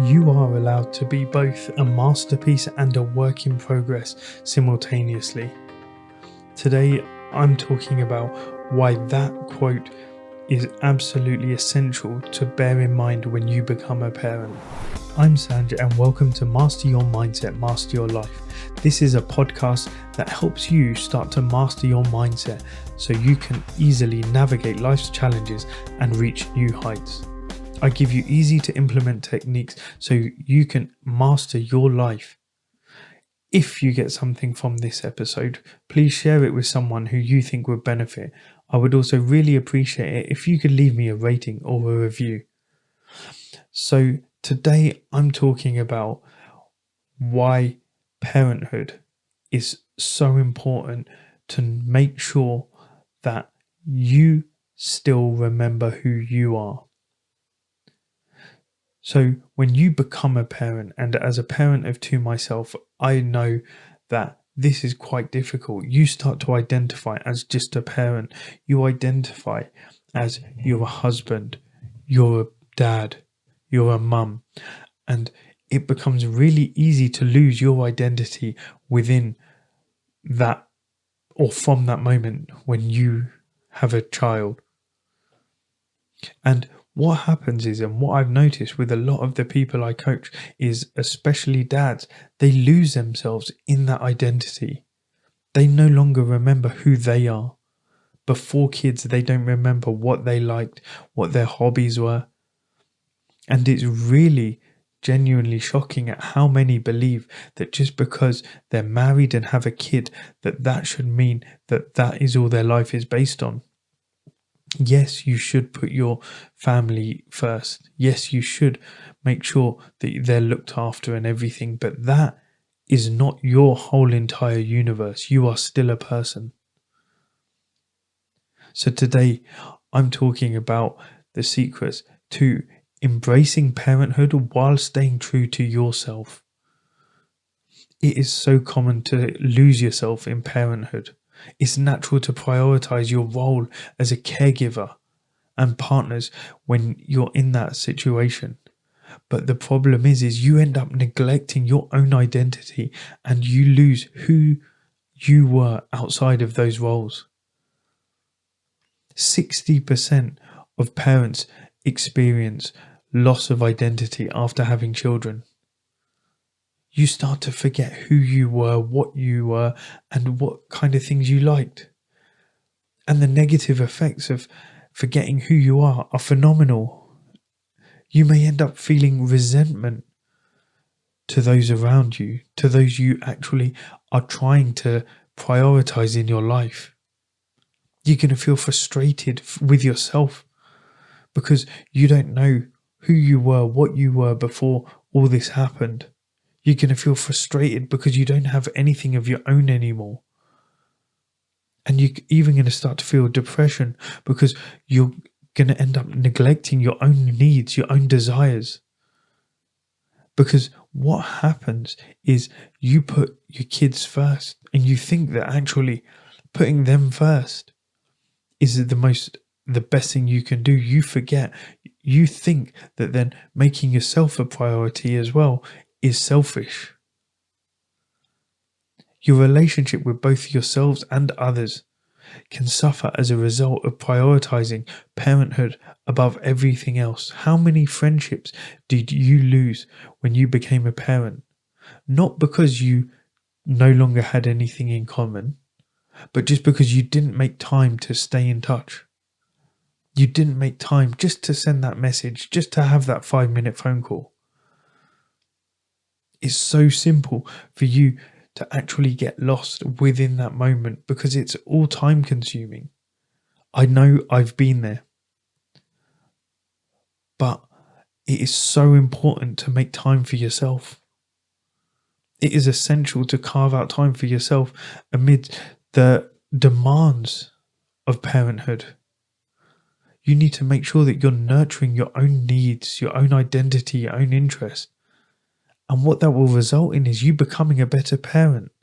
You are allowed to be both a masterpiece and a work in progress simultaneously. Today, I'm talking about why that quote is absolutely essential to bear in mind when you become a parent. I'm Sanj and welcome to Master Your Mindset, Master Your Life. This is a podcast that helps you start to master your mindset so you can easily navigate life's challenges and reach new heights. I give you easy to implement techniques so you can master your life. If you get something from this episode, please share it with someone who you think would benefit. I would also really appreciate it if you could leave me a rating or a review. So today I'm talking about why parenthood is so important to make sure that you still remember who you are. So when you become a parent, and as a parent of two myself, I know that this is quite difficult. You start to identify as just a parent. You identify as you're a husband, you're a dad, you're a mum, and it becomes really easy to lose your identity within that or from that moment when you have a child. And what happens is, and what I've noticed with a lot of the people I coach is, especially dads, they lose themselves in that identity. They no longer remember who they are. Before kids, they don't remember what they liked, what their hobbies were. And it's really genuinely shocking at how many believe that just because they're married and have a kid, that should mean that is all their life is based on. Yes, you should put your family first. Yes, you should make sure that they're looked after and everything, but that is not your whole entire universe. You are still a person. So today, I'm talking about the secrets to embracing parenthood while staying true to yourself. It is so common to lose yourself in parenthood. It's natural to prioritize your role as a caregiver and partners when you're in that situation. But the problem is you end up neglecting your own identity and you lose who you were outside of those roles. 60% of parents experience loss of identity after having children. You start to forget who you were, what you were, and what kind of things you liked. And the negative effects of forgetting who you are phenomenal. You may end up feeling resentment to those around you, to those you actually are trying to prioritize in your life. You're going to feel frustrated with yourself because you don't know who you were, what you were before all this happened. You're going to feel frustrated because you don't have anything of your own anymore. And you're even going to start to feel depression because you're going to end up neglecting your own needs, your own desires. Because what happens is you put your kids first and you think that actually putting them first is the best thing you can do. You forget, you think that then making yourself a priority as well is selfish. Your relationship with both yourselves and others can suffer as a result of prioritizing parenthood above everything else. How many friendships did you lose when you became a parent? Not because you no longer had anything in common, but just because you didn't make time to stay in touch. You didn't make time just to send that message, just to have that 5-minute phone call. It's so simple for you to actually get lost within that moment because it's all time consuming. I know I've been there. But it is so important to make time for yourself. It is essential to carve out time for yourself amid the demands of parenthood. You need to make sure that you're nurturing your own needs, your own identity, your own interests. And what that will result in is you becoming a better parent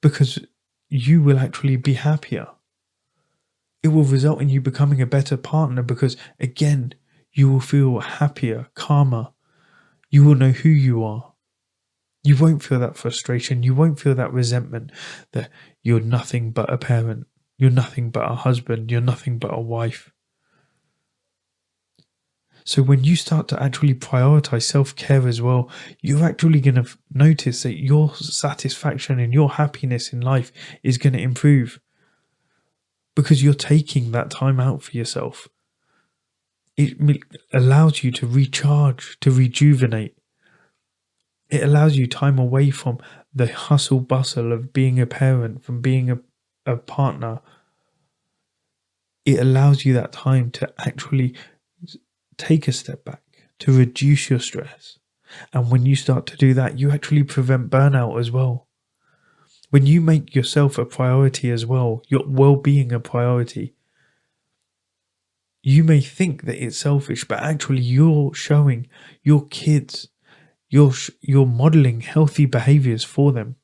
because you will actually be happier. It will result in you becoming a better partner because, again, you will feel happier, calmer. You will know who you are. You won't feel that frustration. You won't feel that resentment that you're nothing but a parent. You're nothing but a husband. You're nothing but a wife. So when you start to actually prioritize self-care as well, you're actually going to notice that your satisfaction and your happiness in life is going to improve because you're taking that time out for yourself. It allows you to recharge, to rejuvenate. It allows you time away from the hustle bustle of being a parent, from being a partner. It allows you that time to actually take a step back, to reduce your stress. And when you start to do that, you actually prevent burnout as well. When you make yourself a priority as well, your well-being a priority, you may think that it's selfish, but actually you're showing your kids, you're modeling healthy behaviors for them.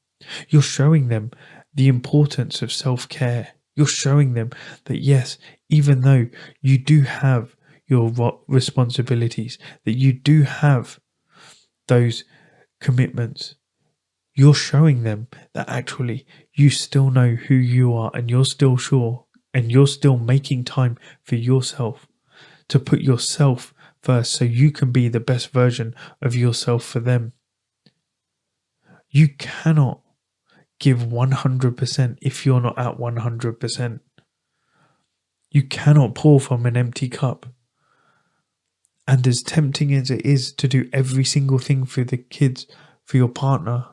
You're showing them the importance of self-care. You're showing them that yes, even though you do have your responsibilities, that you do have those commitments, you're showing them that actually you still know who you are and you're still sure and you're still making time for yourself, to put yourself first so you can be the best version of yourself for them. You cannot give 100% if you're not at 100%. You cannot pour from an empty cup. And as tempting as it is to do every single thing for the kids, for your partner,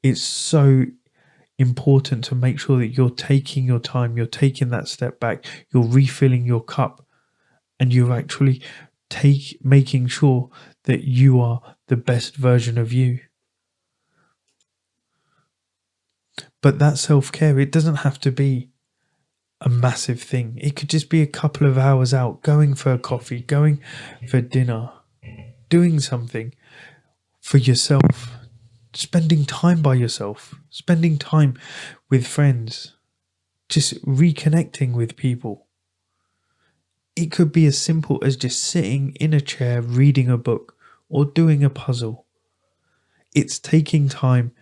it's so important to make sure that you're taking your time, you're taking that step back, you're refilling your cup, and you're actually making sure that you are the best version of you. But that self-care, it doesn't have to be a massive thing. It could just be a couple of hours out, going for a coffee, going for dinner, doing something for yourself, spending time by yourself, spending time with friends, just reconnecting with people. It could be as simple as just sitting in a chair, reading a book or doing a puzzle. It's taking time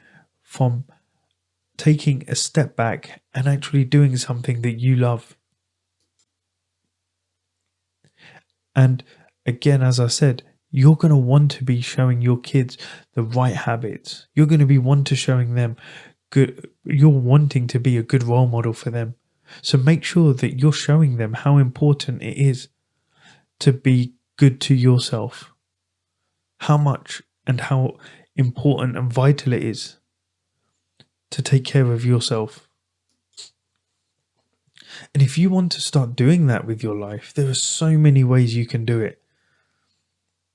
from taking a step back and actually doing something that you love. And again, as I said, you're going to want to be showing your kids the right habits. You're going to be showing them good. You're wanting to be a good role model for them. So make sure that you're showing them how important it is to be good to yourself. How much and how important and vital it is to take care of yourself. And if you want to start doing that with your life, there are so many ways you can do it.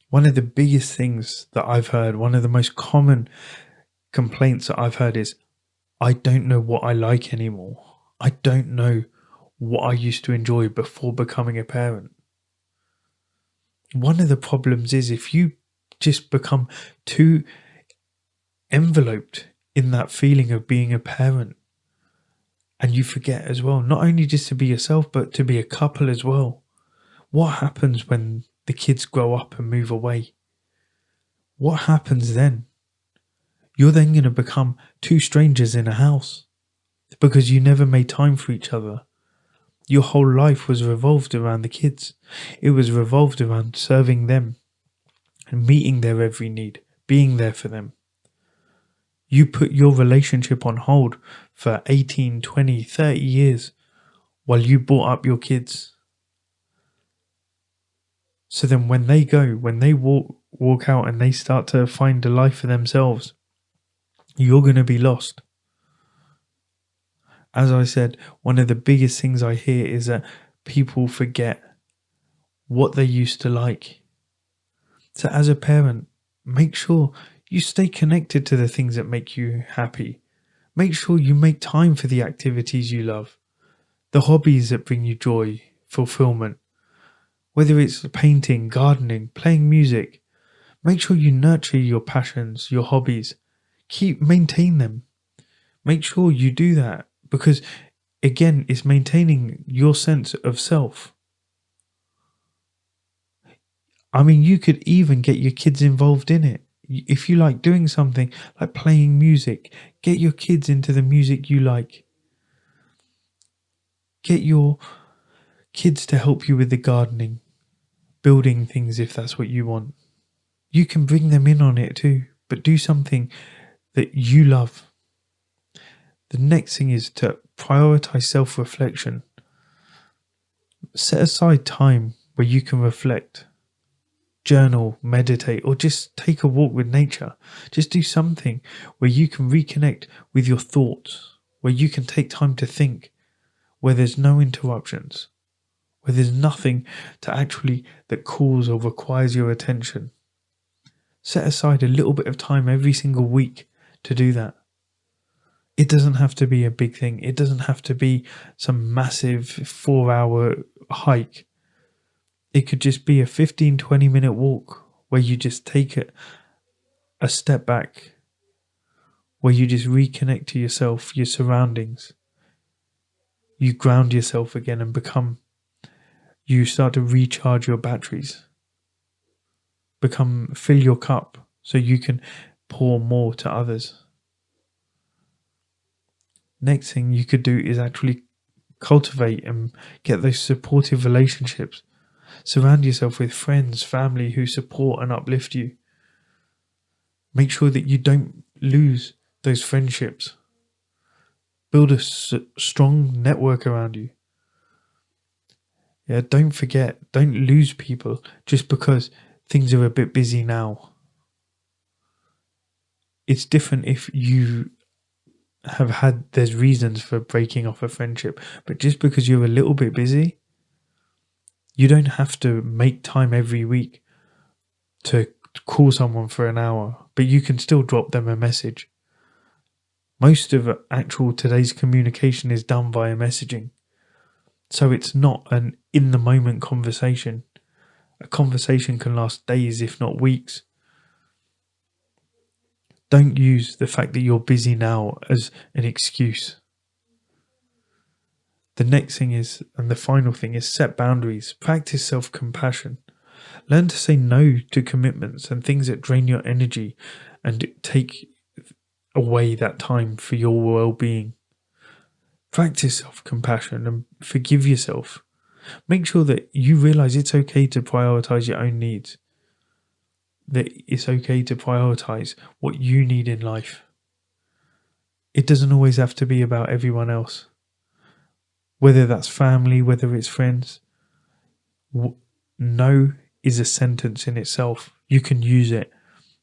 One of the biggest things that I've heard, one of the most common complaints that I've heard is, I don't know what I like anymore. I don't know what I used to enjoy before becoming a parent. One of the problems is if you just become too enveloped in that feeling of being a parent, and you forget as well, not only just to be yourself, but to be a couple as well. What happens when the kids grow up and move away? What happens then? You're then going to become two strangers in a house because you never made time for each other. Your whole life was revolved around the kids. It was revolved around serving them and meeting their every need, being there for them. You put your relationship on hold for 18, 20, 30 years while you brought up your kids. So then when they go, when they walk out and they start to find a life for themselves, you're going to be lost. As I said, one of the biggest things I hear is that people forget what they used to like. So as a parent, make sure you stay connected to the things that make you happy. Make sure you make time for the activities you love, the hobbies that bring you joy, fulfillment. Whether it's painting, gardening, playing music, make sure you nurture your passions, your hobbies. Maintain them. Make sure you do that because, again, it's maintaining your sense of self. I mean, you could even get your kids involved in it. If you like doing something like playing music, get your kids into the music you like. Get your kids to help you with the gardening, building things if that's what you want. You can bring them in on it too, but do something that you love. The next thing is to prioritize self-reflection. Set aside time where you can reflect, journal, meditate, or just take a walk with nature. Just do something where you can reconnect with your thoughts, where you can take time to think, where there's no interruptions, where there's nothing to actually that calls or requires your attention. Set aside a little bit of time every single week to do that. It doesn't have to be a big thing. It doesn't have to be some massive 4-hour hike. It could just be a 15-20 minute walk where you just take it a step back, where you just reconnect to yourself, your surroundings. You ground yourself again and you start to recharge your batteries. Fill your cup so you can pour more to others. Next thing you could do is actually cultivate and get those supportive relationships. Surround yourself with friends, family who support and uplift you. Make sure that you don't lose those friendships. Build a strong network around you. Yeah, don't lose people just because things are a bit busy now. It's different if there's reasons for breaking off a friendship, but just because you're a little bit busy, you don't have to make time every week to call someone for an hour, but you can still drop them a message. Most of actual today's communication is done via messaging. So it's not an in the moment conversation. A conversation can last days, if not weeks. Don't use the fact that you're busy now as an excuse. The next thing is, and the final thing is, set boundaries. Practice self-compassion. Learn to say no to commitments and things that drain your energy and take away that time for your well-being. Practice self-compassion and forgive yourself. Make sure that you realize it's okay to prioritize your own needs. That it's okay to prioritize what you need in life. It doesn't always have to be about everyone else. Whether that's family, whether it's friends. No is a sentence in itself. You can use it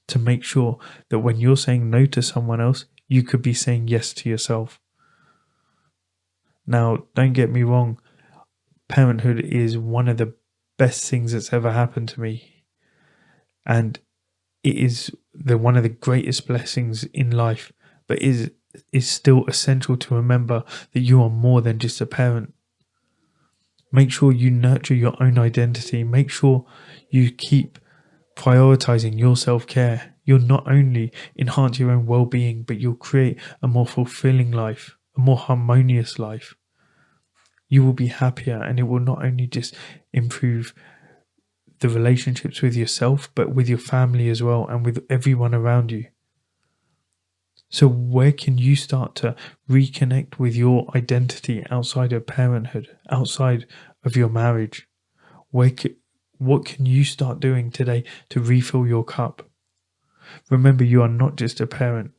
to make sure that when you're saying no to someone else, you could be saying yes to yourself. Now, don't get me wrong. Parenthood is one of the best things that's ever happened to me. And it is one of the greatest blessings in life, but is still essential to remember that you are more than just a parent. Make sure you nurture your own identity. Make sure you keep prioritizing your self-care. You'll not only enhance your own well-being, but you'll create a more fulfilling life, a more harmonious life. You will be happier, and it will not only just improve the relationships with yourself, but with your family as well, and with everyone around you. So where can you start to reconnect with your identity outside of parenthood, outside of your marriage? What can you start doing today to refill your cup? Remember, you are not just a parent.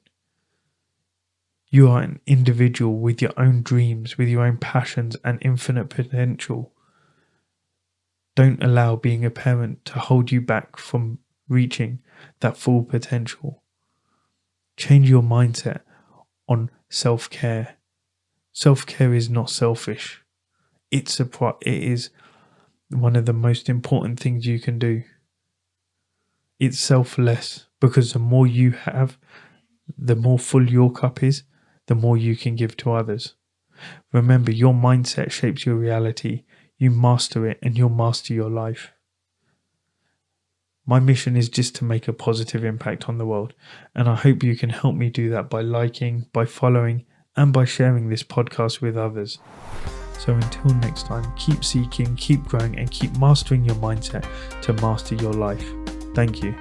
You are an individual with your own dreams, with your own passions and infinite potential. Don't allow being a parent to hold you back from reaching that full potential. Change your mindset on self-care. Self-care is not selfish. It is one of the most important things you can do. It's selfless, because the more you have, the more full your cup is, the more you can give to others. Remember, your mindset shapes your reality. You master it and you'll master your life. My mission is just to make a positive impact on the world, and I hope you can help me do that by liking, by following, and by sharing this podcast with others. So until next time, keep seeking, keep growing, and keep mastering your mindset to master your life. Thank you.